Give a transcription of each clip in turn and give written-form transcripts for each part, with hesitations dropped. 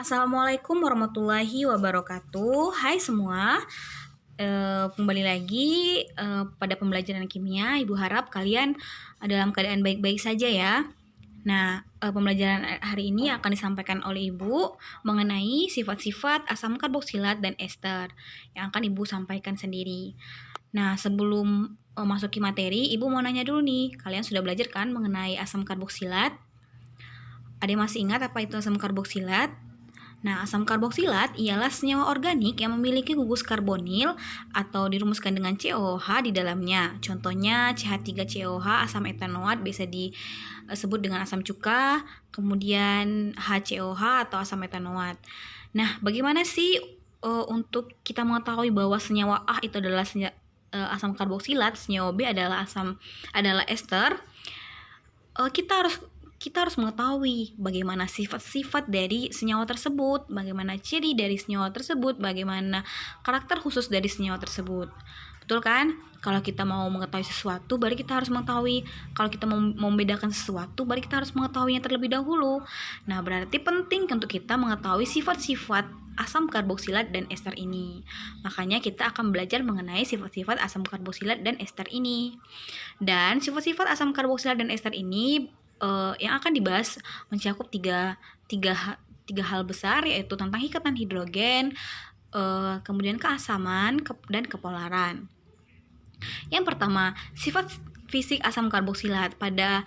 Assalamualaikum warahmatullahi wabarakatuh. Hai semua, kembali lagi pada pembelajaran kimia. Ibu harap kalian dalam keadaan baik-baik saja ya. Nah, pembelajaran hari ini akan disampaikan oleh Ibu mengenai sifat-sifat asam karboksilat dan ester yang akan Ibu sampaikan sendiri. Nah, sebelum masuki materi, Ibu mau nanya dulu nih, kalian sudah belajar kan mengenai asam karboksilat? Ada yang masih ingat apa itu asam karboksilat? Nah, asam karboksilat ialah senyawa organik yang memiliki gugus karbonil atau dirumuskan dengan COH di dalamnya. Contohnya CH3COH, asam etanoat biasa disebut dengan asam cuka, kemudian HCOH atau asam metanoat. Nah, bagaimana sih untuk kita mengetahui bahwa senyawa A itu adalah asam karboksilat, senyawa B adalah ester? Kita harus mengetahui bagaimana sifat-sifat dari senyawa tersebut, bagaimana ciri dari senyawa tersebut, bagaimana karakter khusus dari senyawa tersebut. Betul kan? Kalau kita mau mengetahui sesuatu, baru kita harus mengetahui. Kalau kita mau membedakan sesuatu, baru kita harus mengetahuinya terlebih dahulu. Nah, berarti penting untuk kita mengetahui sifat-sifat asam karboksilat dan ester ini. Makanya kita akan belajar mengenai sifat-sifat asam karboksilat dan ester ini. Dan sifat-sifat asam karboksilat dan ester ini yang akan dibahas mencakup tiga hal besar, yaitu tentang ikatan hidrogen, kemudian keasaman dan kepolaran. Yang pertama, sifat fisik asam karboksilat. Pada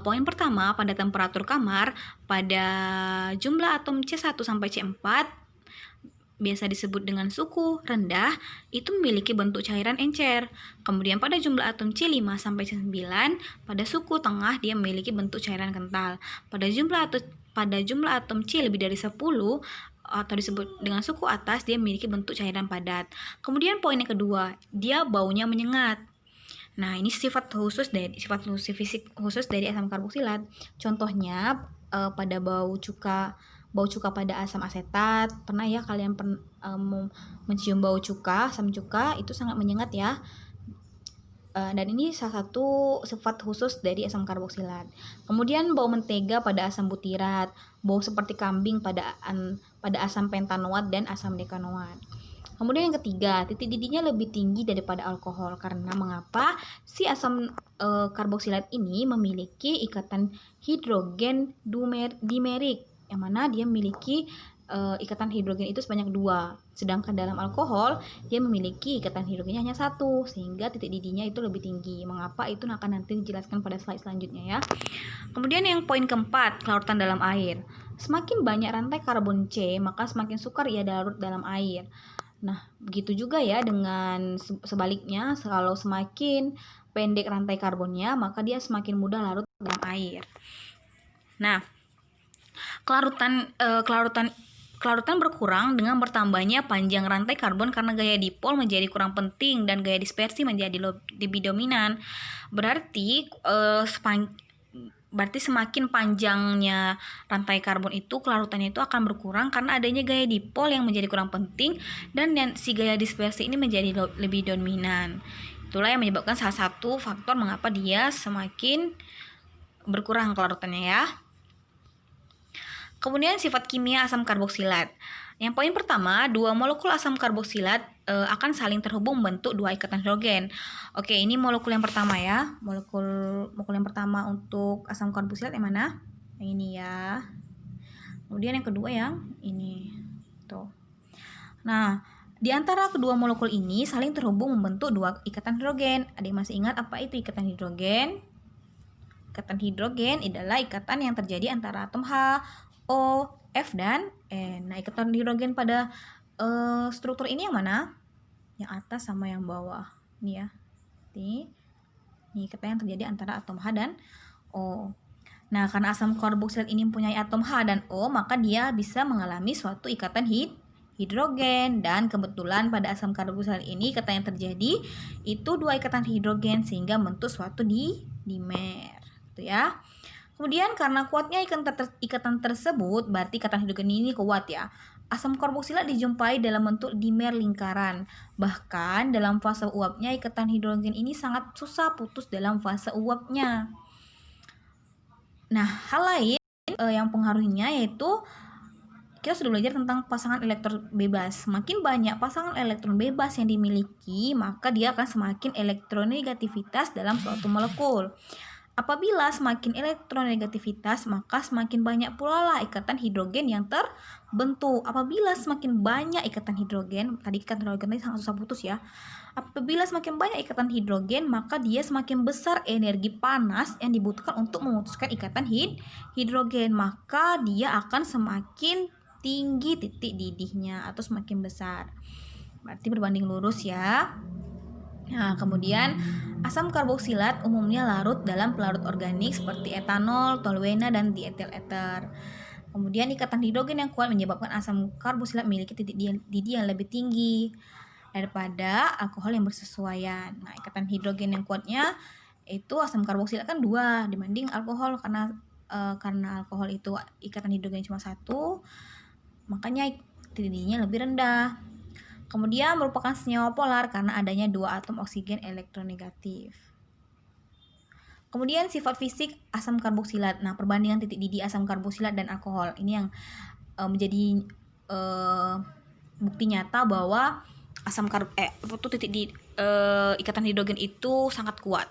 poin pertama, pada temperatur kamar, pada jumlah atom C1 sampai C4 biasa disebut dengan suhu rendah, itu memiliki bentuk cairan encer. Kemudian pada jumlah atom C5 sampai C9, pada suhu tengah dia memiliki bentuk cairan kental. Pada jumlah atom C lebih dari 10 atau disebut dengan suhu atas, dia memiliki bentuk cairan padat. Kemudian poin yang kedua, dia baunya menyengat. Nah, ini sifat fisik khusus dari asam karboksilat. Contohnya pada bau cuka pada asam asetat. Pernah ya kalian mencium bau cuka, asam cuka itu sangat menyengat ya. Dan ini salah satu sifat khusus dari asam karboksilat. Kemudian bau mentega pada asam butirat, bau seperti kambing pada asam pentanoat dan asam dekanoat. Kemudian yang ketiga, titik didihnya lebih tinggi daripada alkohol. Karena mengapa? Si asam karboksilat ini memiliki ikatan hidrogen dimerik, yang mana dia memiliki ikatan hidrogen itu sebanyak 2. Sedangkan dalam alkohol, dia memiliki ikatan hidrogennya hanya 1, sehingga titik didihnya itu lebih tinggi. Mengapa? Itu akan nanti dijelaskan pada slide selanjutnya ya. Kemudian yang poin keempat, kelarutan dalam air. Semakin banyak rantai karbon C, maka semakin sukar ia larut dalam air. Nah, begitu juga ya dengan sebaliknya, kalau semakin pendek rantai karbonnya, maka dia semakin mudah larut dalam air. Nah, kelarutan berkurang dengan bertambahnya panjang rantai karbon karena gaya dipol menjadi kurang penting dan gaya dispersi menjadi lebih dominan. Berarti semakin panjangnya rantai karbon itu, kelarutannya itu akan berkurang karena adanya gaya dipol yang menjadi kurang penting dan si gaya dispersi ini menjadi lebih dominan. Itulah yang menyebabkan salah satu faktor mengapa dia semakin berkurang kelarutannya ya. Kemudian sifat kimia asam karboksilat. Yang poin pertama, 2 molekul asam karboksilat akan saling terhubung membentuk 2 ikatan hidrogen. Oke, ini molekul yang pertama ya. Molekul yang pertama untuk asam karboksilat yang mana? Yang ini ya. Kemudian yang kedua yang ini. Tuh. Nah, di antara kedua molekul ini saling terhubung membentuk 2 ikatan hidrogen. Ada yang masih ingat apa itu ikatan hidrogen? Ikatan hidrogen adalah ikatan yang terjadi antara atom H, O, F, dan N. Nah, ikatan hidrogen pada struktur ini yang mana? Yang atas sama yang bawah. Ini ya. Ini ikatan yang terjadi antara atom H dan O. Nah, karena asam karboksilat ini mempunyai atom H dan O, maka dia bisa mengalami suatu ikatan hidrogen. Dan kebetulan pada asam karboksilat ini ikatan yang terjadi itu 2 ikatan hidrogen sehingga membentuk suatu dimer. Gitu ya. Kemudian karena kuatnya ikatan tersebut, berarti ikatan hidrogen ini kuat ya. Asam karboksilat dijumpai dalam bentuk dimer lingkaran. Bahkan dalam fase uapnya ikatan hidrogen ini sangat susah putus dalam fase uapnya. Nah, hal lain yang pengaruhnya yaitu kita sudah belajar tentang pasangan elektron bebas. Semakin banyak pasangan elektron bebas yang dimiliki, maka dia akan semakin elektronegativitas dalam suatu molekul. Apabila semakin elektronegativitas, maka semakin banyak pula lah ikatan hidrogen yang terbentuk. Apabila semakin banyak ikatan hidrogen, tadi ikatan hidrogen tadi sangat susah putus ya. Apabila semakin banyak ikatan hidrogen, maka dia semakin besar energi panas yang dibutuhkan untuk memutuskan ikatan hidrogen. Maka dia akan semakin tinggi titik didihnya atau semakin besar. Berarti berbanding lurus ya. Nah, kemudian asam karboksilat umumnya larut dalam pelarut organik seperti etanol, toluena, dan dietil eter. Kemudian ikatan hidrogen yang kuat menyebabkan asam karboksilat memiliki titik didih yang lebih tinggi daripada alkohol yang bersesuaian. Nah, ikatan hidrogen yang kuatnya itu asam karboksilat kan 2 dibanding alkohol, karena alkohol itu ikatan hidrogen cuma 1, makanya titik didihnya lebih rendah. Kemudian merupakan senyawa polar karena adanya 2 atom oksigen elektronegatif. Kemudian sifat fisik asam karboksilat. Nah, perbandingan titik didih asam karboksilat dan alkohol. Ini yang menjadi bukti nyata bahwa ikatan hidrogen itu sangat kuat.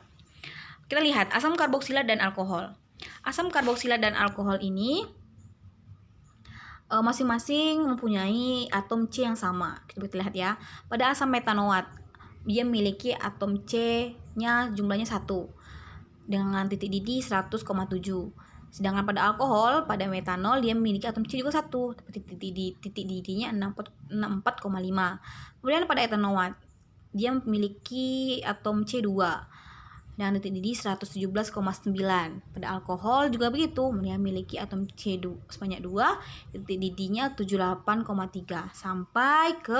Kita lihat asam karboksilat dan alkohol. Asam karboksilat dan alkohol ini masing-masing mempunyai atom C yang sama. Kita bisa lihat ya. Pada asam metanoat, dia memiliki atom C-nya jumlahnya 1 dengan titik didih 100,7. Sedangkan pada alkohol, pada metanol dia memiliki atom C juga 1, tapi titik didihnya 64,5. Kemudian pada etanoat, dia memiliki atom C2 dan titik didih 117,9. Pada alkohol juga begitu, dia memiliki atom C2 sebanyak 2, titik didihnya 78,3 sampai ke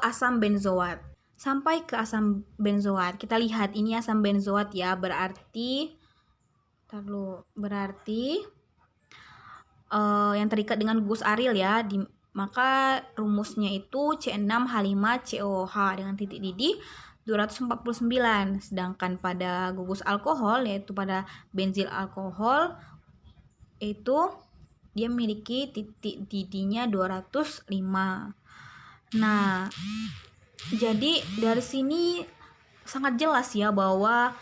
asam benzoat. Kita lihat ini asam benzoat ya, berarti yang terikat dengan gugus aril ya, maka rumusnya itu C6H5COH dengan titik didih 249. Sedangkan pada gugus alkohol, yaitu pada benzil alkohol, itu dia memiliki titik didihnya 205. Nah, jadi dari sini sangat jelas ya bahwa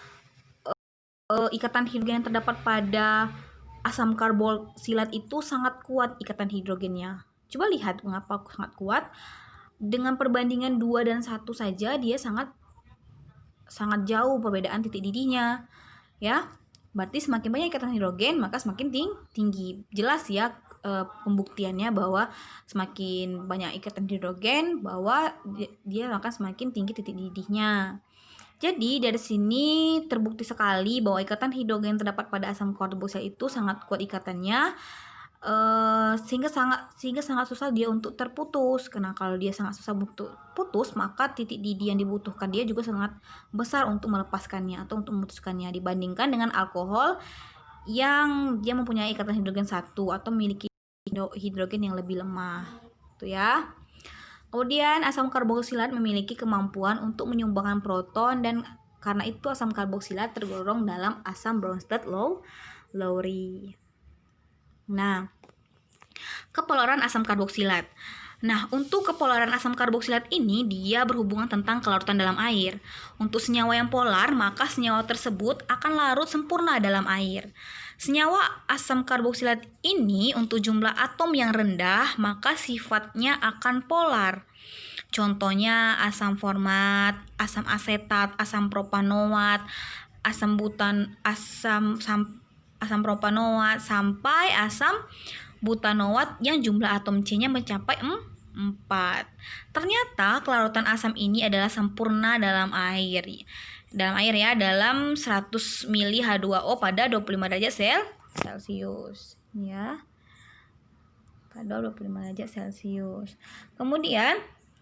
ikatan hidrogen yang terdapat pada asam karboksilat itu sangat kuat ikatan hidrogennya. Coba lihat mengapa sangat kuat. Dengan perbandingan 2 dan 1 saja dia sangat jauh perbedaan titik didihnya. Ya. Berarti semakin banyak ikatan hidrogen maka semakin tinggi. Jelas ya pembuktiannya bahwa semakin banyak ikatan hidrogen bahwa dia akan semakin tinggi titik didihnya. Jadi dari sini terbukti sekali bahwa ikatan hidrogen yang terdapat pada asam karboksilat itu sangat kuat ikatannya, sehingga sangat susah dia untuk terputus. Karena kalau dia sangat susah untuk putus, maka titik didih yang dibutuhkan dia juga sangat besar untuk melepaskannya atau untuk memutuskannya dibandingkan dengan alkohol yang dia mempunyai ikatan hidrogen 1 atau memiliki hidrogen yang lebih lemah. Itu ya. Kemudian asam karboksilat memiliki kemampuan untuk menyumbangkan proton, dan karena itu asam karboksilat tergolong dalam asam Bronsted-Lowry. Nah, kepolaran asam karboksilat. Nah, untuk kepolaran asam karboksilat ini dia berhubungan tentang kelarutan dalam air. Untuk senyawa yang polar, maka senyawa tersebut akan larut sempurna dalam air. Senyawa asam karboksilat ini untuk jumlah atom yang rendah, maka sifatnya akan polar. Contohnya asam format, asam asetat, asam propanoat, asam propanoat sampai asam butanoat yang jumlah atom C-nya mencapai 4. Ternyata kelarutan asam ini adalah sempurna dalam air ya, dalam 100 ml H2O pada 25 derajat Celcius ya. Pada 25 derajat Celcius. Kemudian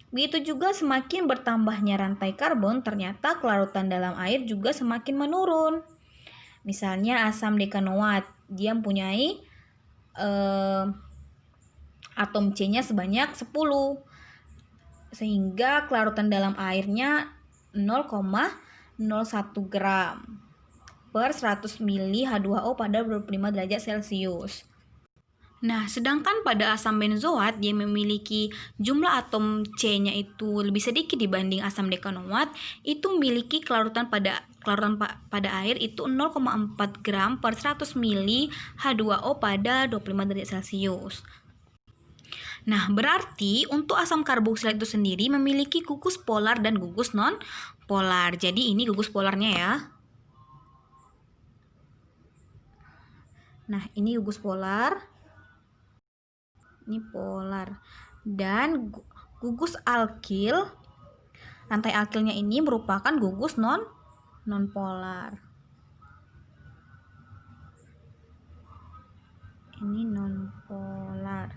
begitu juga semakin bertambahnya rantai karbon, ternyata kelarutan dalam air juga semakin menurun. Misalnya asam dekanoat, dia mempunyai atom C-nya sebanyak 10, sehingga kelarutan dalam airnya 0,01 gram per 100 ml H2O pada 25 derajat Celcius. Nah, sedangkan pada asam benzoat dia memiliki jumlah atom C-nya itu lebih sedikit dibanding asam dekanoat, itu memiliki kelarutan pada air itu 0,4 gram per 100 mili H2O pada 25 derajat Celcius. Nah, berarti untuk asam karboksilat itu sendiri memiliki gugus polar dan gugus non polar. Jadi ini gugus polarnya ya. Nah, ini gugus polar. Ini polar. Dan gugus alkil, rantai alkilnya ini merupakan gugus non-polar. Ini non-polar.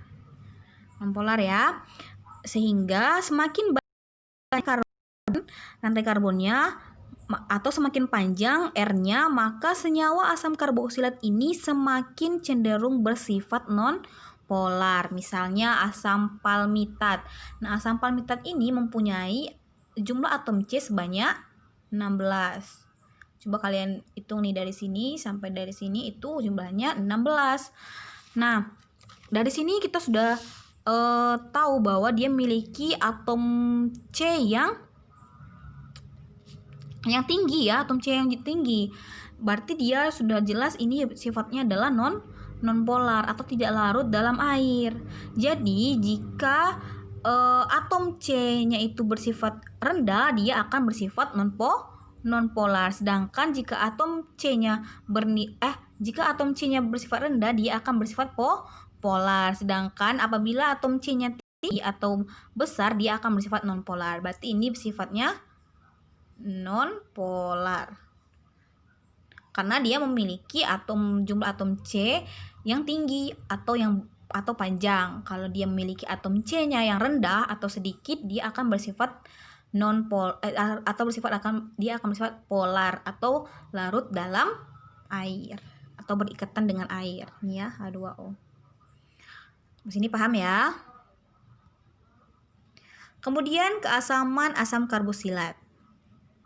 Non-polar ya. Sehingga semakin banyak rantai karbonnya atau semakin panjang R-nya, maka senyawa asam karboksilat ini semakin cenderung bersifat non-polar. Misalnya asam palmitat. Nah, asam palmitat ini mempunyai jumlah atom C sebanyak 16. Coba kalian hitung nih dari sini sampai dari sini itu jumlahnya 16. Nah, dari sini kita sudah tahu bahwa dia memiliki atom C yang tinggi ya, atom C yang tinggi. Berarti dia sudah jelas ini sifatnya adalah non-polar atau tidak larut dalam air. Jadi jika atom C-nya itu bersifat rendah, dia akan bersifat non-polar. Sedangkan jika atom C-nya bersifat rendah, dia akan bersifat polar. Sedangkan apabila atom C-nya tinggi atau besar, dia akan bersifat non-polar. Berarti ini sifatnya non-polar karena dia memiliki jumlah atom C yang tinggi atau panjang. Kalau dia memiliki atom C-nya yang rendah atau sedikit, dia akan bersifat dia akan bersifat polar atau larut dalam air atau berikatan dengan air. Ini ya, H2O. Di sini paham ya? Kemudian keasaman asam karboksilat.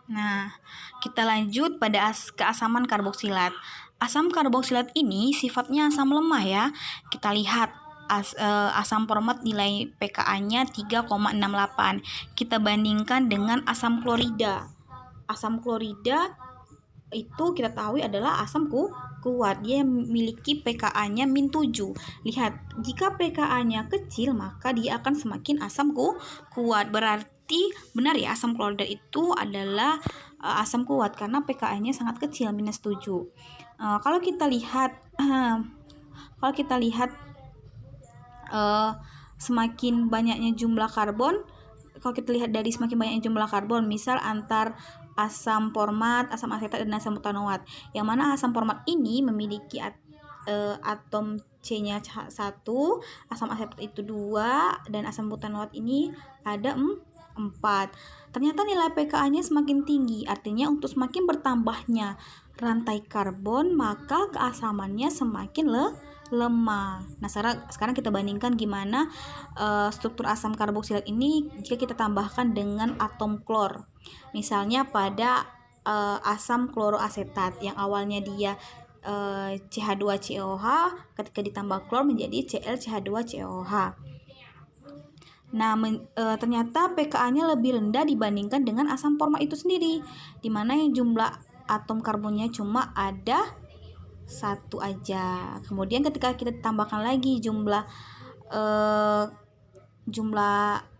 Nah, kita lanjut pada keasaman karboksilat. Asam karboksilat ini sifatnya asam lemah ya. Kita lihat asam format nilai pKa-nya 3,68. Kita bandingkan dengan asam klorida. Asam klorida itu kita tahu adalah asam kuat. Dia memiliki pKa-nya -7. Lihat, jika pKa-nya kecil maka dia akan semakin asam kuat. Berarti benar ya, asam klorida itu adalah asam kuat karena pKa-nya sangat kecil, -7. Kalau kita lihat semakin banyaknya jumlah karbon, kalau kita lihat dari semakin banyaknya jumlah karbon, misal antar asam format, asam asetat, dan asam butanoat, yang mana asam format ini memiliki atom C-nya 1, asam asetat itu 2, dan asam butanoat ini ada 4. Ternyata nilai pKa-nya semakin tinggi, artinya untuk semakin bertambahnya rantai karbon, maka keasamannya semakin lemah. Nah, sekarang kita bandingkan gimana struktur asam karboksilat ini jika kita tambahkan dengan atom klor. Misalnya pada asam kloroasetat yang awalnya dia CH2COH, ketika ditambah klor menjadi ClCH2COH. Nah, ternyata pKa-nya lebih rendah dibandingkan dengan asam format itu sendiri, di mana yang jumlah atom karbonnya cuma ada 1 aja. Kemudian ketika kita tambahkan lagi jumlah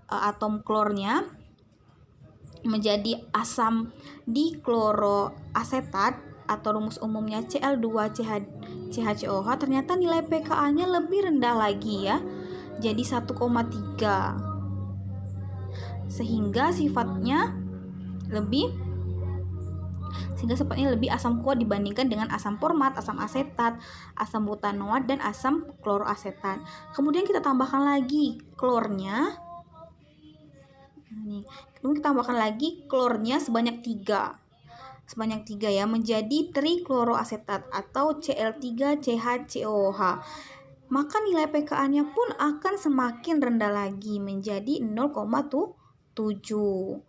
atom klornya menjadi asam dikloroasetat atau rumus umumnya Cl2CHCOH, ternyata nilai pKa-nya lebih rendah lagi ya, jadi 1,3, sehingga sifatnya lebih asam kuat dibandingkan dengan asam format, asam asetat, asam butanoat, dan asam kloroasetat. Kemudian kita tambahkan lagi klornya. Kemudian kita tambahkan lagi klornya sebanyak 3 ya, menjadi trikloroasetat atau Cl3CHCOH. Maka nilai pKa-nya pun akan semakin rendah lagi menjadi 0,7.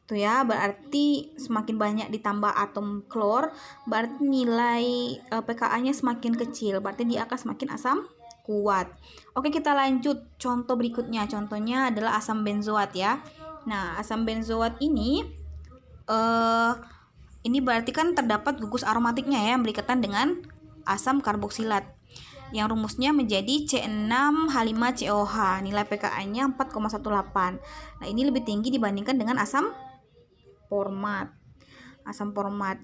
Itu ya, berarti semakin banyak ditambah atom klor, berarti nilai pKa-nya semakin kecil, berarti dia akan semakin asam kuat. Oke, kita lanjut contoh berikutnya. Contohnya adalah asam benzoat ya. Nah, asam benzoat ini berarti kan terdapat gugus aromatiknya ya, yang berikatan dengan asam karboksilat. Yang rumusnya menjadi C6H5COH. Nilai pKa-nya 4,18. Nah, ini lebih tinggi dibandingkan dengan asam format.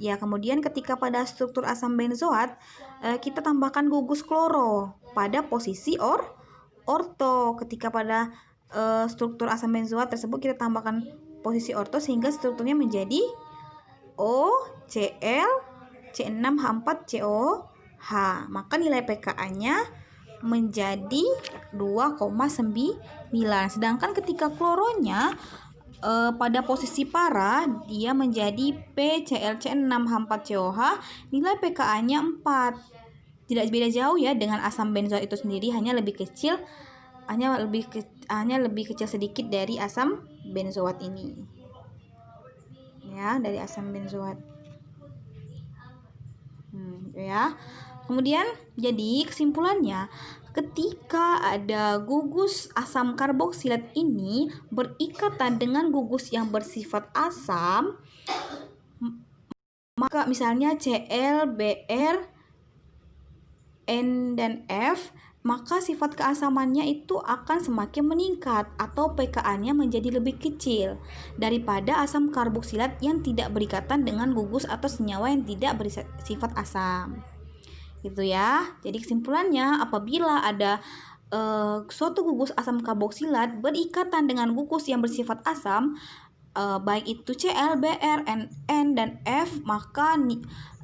Ya, kemudian ketika pada struktur asam benzoat kita tambahkan gugus kloro pada posisi orto. Ketika pada struktur asam benzoat tersebut kita tambahkan posisi orto sehingga strukturnya menjadi OCl C6H4COH. Maka nilai pKa-nya menjadi 2,9. Sedangkan ketika kloronya pada posisi para, dia menjadi PClC6H4COH, nilai pKa-nya 4. Tidak beda jauh ya dengan asam benzoat itu sendiri, hanya lebih kecil sedikit dari asam benzoat ini. Ya, dari asam benzoat. Ya. Kemudian jadi kesimpulannya, ketika ada gugus asam karboksilat ini berikatan dengan gugus yang bersifat asam, maka misalnya Cl, Br, N, dan F, maka sifat keasamannya itu akan semakin meningkat atau pKa-nya menjadi lebih kecil daripada asam karboksilat yang tidak berikatan dengan gugus atau senyawa yang tidak bersifat asam. Gitu ya. Jadi kesimpulannya, apabila ada suatu gugus asam karboksilat berikatan dengan gugus yang bersifat asam, baik itu Cl, Br, N, dan F, maka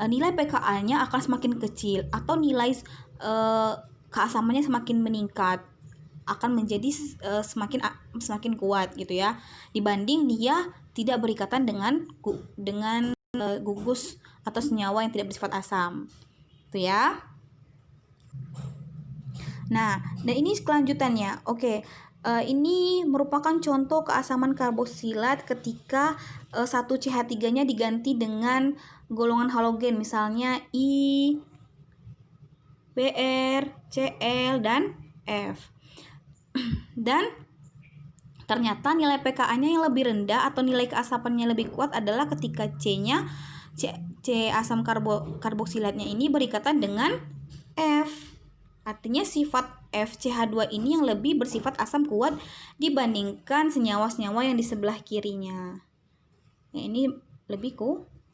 nilai pKa-nya akan semakin kecil atau nilai keasamannya semakin meningkat, akan menjadi semakin kuat gitu ya, dibanding dia tidak berikatan dengan gugus atau senyawa yang tidak bersifat asam. Itu ya. Nah, dan ini kelanjutannya. Oke. Ini merupakan contoh keasaman karboksilat ketika 1CH3-nya diganti dengan golongan halogen, misalnya I, Br, Cl, dan F. Dan ternyata nilai pKa-nya yang lebih rendah atau nilai keasapannya lebih kuat adalah ketika C asam karboksilatnya ini berikatan dengan F. Artinya sifat FCH2 ini yang lebih bersifat asam kuat dibandingkan senyawa-senyawa yang di sebelah kirinya. Ya, ini lebih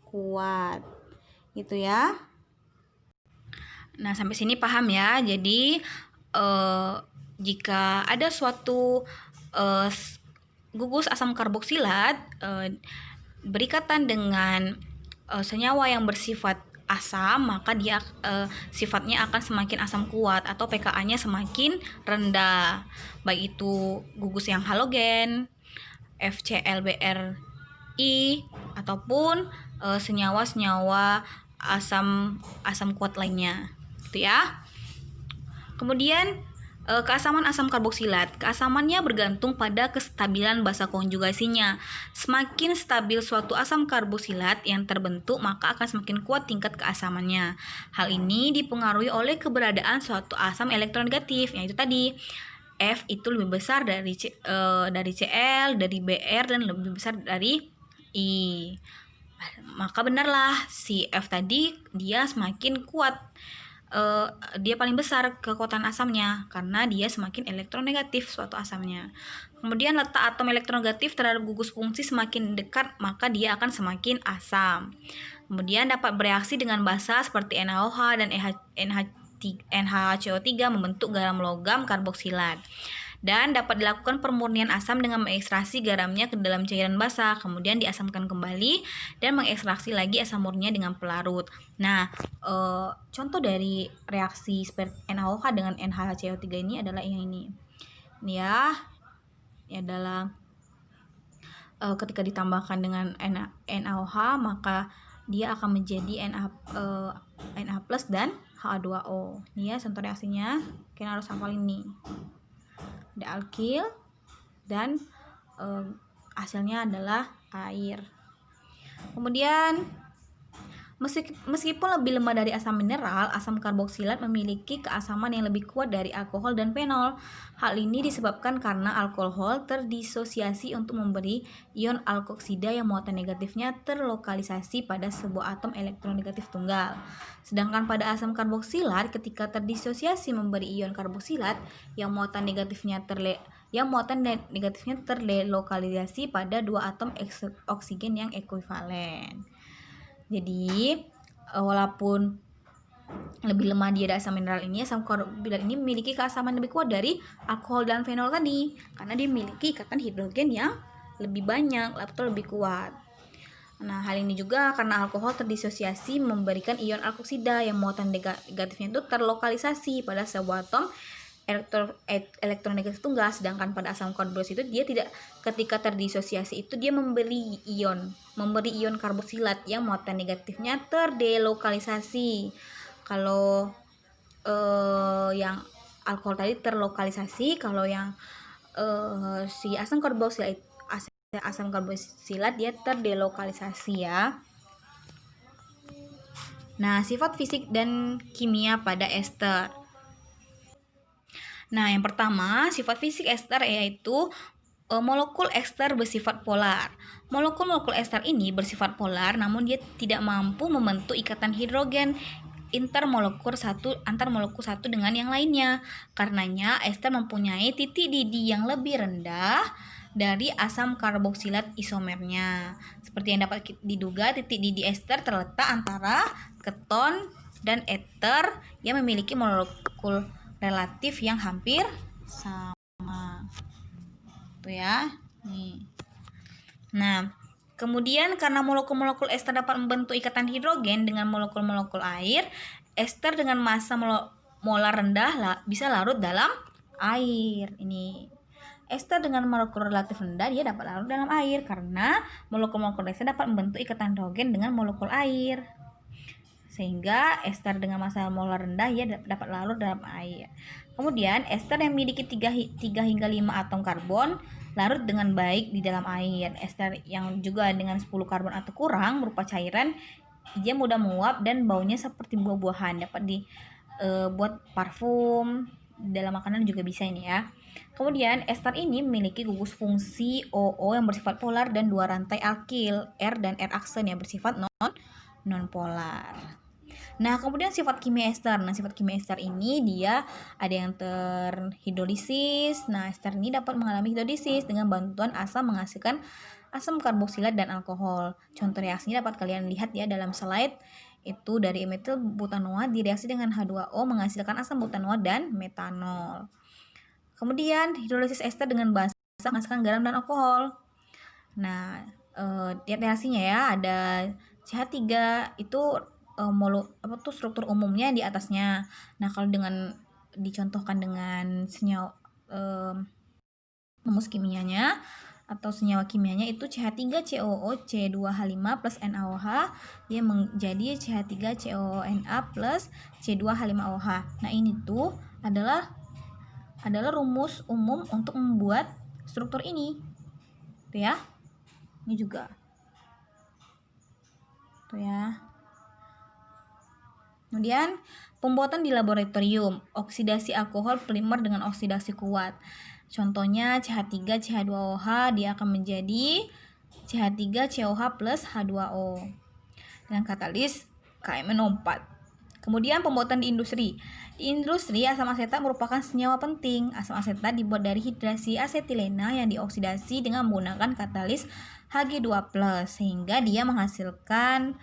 kuat. Gitu ya. Nah, sampai sini paham ya. Jadi jika ada suatu gugus asam karboksilat berikatan dengan senyawa yang bersifat asam, maka dia sifatnya akan semakin asam kuat atau pKa-nya semakin rendah, baik itu gugus yang halogen, FClBrI, ataupun senyawa-senyawa asam kuat lainnya, gitu ya. Kemudian keasaman asam karboksilat. Keasamannya bergantung pada kestabilan basa konjugasinya. Semakin stabil suatu asam karboksilat yang terbentuk, maka akan semakin kuat tingkat keasamannya. Hal ini dipengaruhi oleh keberadaan suatu asam elektronegatif, yaitu tadi F itu lebih besar dari Cl, dari Br, dan lebih besar dari I. Maka benarlah si F tadi dia semakin kuat. Dia paling besar kekuatan asamnya karena dia semakin elektronegatif suatu asamnya. Kemudian letak atom elektronegatif terhadap gugus fungsi semakin dekat, maka dia akan semakin asam. Kemudian dapat bereaksi dengan basa seperti NaOH dan NaHCO3 membentuk garam logam karboksilat. Dan dapat dilakukan pemurnian asam dengan mengekstraksi garamnya ke dalam cairan basah, kemudian diasamkan kembali dan mengekstraksi lagi asam murninya dengan pelarut. Nah, contoh dari reaksi NaOH dengan NaHCO3 ini adalah yang ini. Ini ya, ini adalah ketika ditambahkan dengan NaOH, maka dia akan menjadi Na+ dan Ha2O. Ini ya contoh reaksinya, kalian harus hafal ini. Ada alkil dan hasilnya adalah air. Kemudian Meskipun lebih lemah dari asam mineral, asam karboksilat memiliki keasaman yang lebih kuat dari alkohol dan fenol. Hal ini disebabkan karena alkohol terdisosiasi untuk memberi ion alkoksida yang muatan negatifnya terlokalisasi pada sebuah atom elektronegatif tunggal. Sedangkan pada asam karboksilat, ketika terdisosiasi memberi ion karboksilat yang muatan negatifnya terlokalisasi pada dua atom oksigen yang ekuivalen. Jadi walaupun lebih lemah dia dari asam mineral ini, asam karboksilat ini memiliki keasaman lebih kuat dari alkohol dan fenol tadi karena dia memiliki ikatan hidrogen yang lebih banyak atau lebih kuat. Nah, hal ini juga karena alkohol terdisosiasi memberikan ion alkoksida yang muatan negatifnya itu terlokalisasi pada sebuah atom elektronegatif tunggal, sedangkan pada asam karboksilat itu dia tidak, ketika terdisosiasi itu dia memberi ion karboksilat yang muatan negatifnya terdelokalisasi. Kalau yang alkohol tadi terlokalisasi, kalau yang si asam karboksilat dia terdelokalisasi ya. Nah, sifat fisik dan kimia pada ester. Nah, yang pertama, sifat fisik ester yaitu molekul ester bersifat polar. Molekul ester ini bersifat polar, namun dia tidak mampu membentuk ikatan hidrogen antar molekul satu dengan yang lainnya. Karenanya, ester mempunyai titik didih yang lebih rendah dari asam karboksilat isomernya. Seperti yang dapat diduga, titik didih ester terletak antara keton dan eter yang memiliki molekul relatif yang hampir sama. Tuh ya. Nih. Nah, kemudian karena molekul-molekul ester dapat membentuk ikatan hidrogen dengan molekul-molekul air, ester dengan massa molar rendah bisa larut dalam air. Ini ester dengan molekul relatif rendah dia dapat larut dalam air karena molekul-molekul ester dapat membentuk ikatan hidrogen dengan molekul air. Sehingga ester dengan massa molar rendah ia dapat larut dalam air. Kemudian ester yang memiliki 3 hingga 5 atom karbon larut dengan baik di dalam air. Ester yang juga dengan 10 karbon atau kurang berupa cairan, dia mudah menguap dan baunya seperti buah-buahan, dapat dibuat parfum, dalam makanan juga bisa ini ya. Kemudian ester ini memiliki gugus fungsi OO yang bersifat polar dan 2 rantai alkil R dan R aksen yang bersifat non-polar. Nah, kemudian sifat kimia ester. Nah, sifat kimia ester ini dia ada yang terhidrolisis. Nah, ester ini dapat mengalami hidrolisis dengan bantuan asam menghasilkan asam karboksilat dan alkohol. Contoh reaksinya dapat kalian lihat ya dalam slide. Itu dari metil butanoat direaksi dengan H2O menghasilkan asam butanoat dan metanol. Kemudian hidrolisis ester dengan basa menghasilkan garam dan alkohol. Nah, lihat reaksinya ya, ada CH3 itu struktur umumnya di atasnya. Nah, kalau dengan dicontohkan dengan senyawa rumus kimianya atau senyawa kimianya itu CH3COO C2H5 plus NaOH dia menjadi CH3COONa plus C2H5OH. Nah, ini tuh adalah rumus umum untuk membuat struktur ini. Tuh ya. Ini juga. Tuh ya. Kemudian pembuatan di laboratorium, oksidasi alkohol polimer dengan oksidasi kuat. Contohnya CH3 CH2OH dia akan menjadi CH3 COH plus H2O dengan katalis KMNO4. Kemudian pembuatan di industri. Di industri asam asetat merupakan senyawa penting. Asam asetat dibuat dari hidrasi asetilena yang dioksidasi dengan menggunakan katalis Hg2+ sehingga dia menghasilkan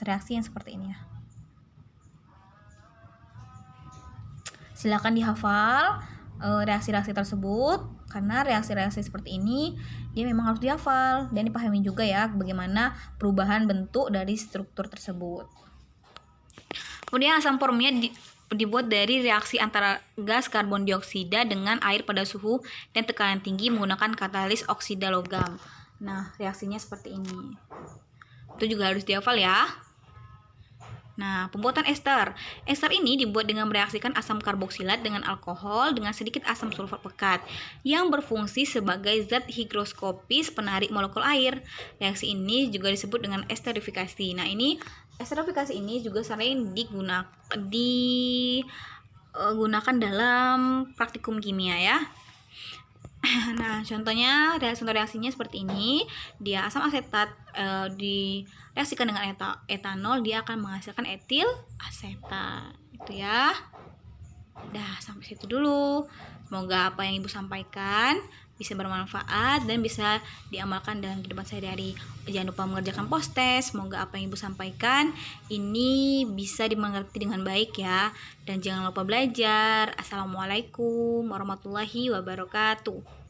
reaksi yang seperti ini ya. Silakan dihafal reaksi-reaksi tersebut karena reaksi-reaksi seperti ini dia memang harus dihafal dan dipahami juga ya bagaimana perubahan bentuk dari struktur tersebut. Kemudian asam formia dibuat dari reaksi antara gas karbon dioksida dengan air pada suhu dan tekanan tinggi menggunakan katalis oksida logam. Nah, reaksinya seperti ini. Itu juga harus dihafal ya. Nah, pembuatan ester. Ester ini dibuat dengan mereaksikan asam karboksilat dengan alkohol dengan sedikit asam sulfur pekat yang berfungsi sebagai zat higroskopis penarik molekul air. Reaksi ini juga disebut dengan esterifikasi. Nah, ini esterifikasi ini juga sering digunakan dalam praktikum kimia ya. Nah, contohnya reaksinya seperti ini. Dia asam asetat direaksikan dengan etanol, dia akan menghasilkan etil asetat. Itu ya. Dah, sampai situ dulu. Semoga apa yang Ibu sampaikan bisa bermanfaat dan bisa diamalkan dalam kehidupan sehari-hari. Jangan lupa mengerjakan post test. Semoga apa yang Ibu sampaikan ini bisa dimengerti dengan baik ya. Dan jangan lupa belajar. Assalamualaikum warahmatullahi wabarakatuh.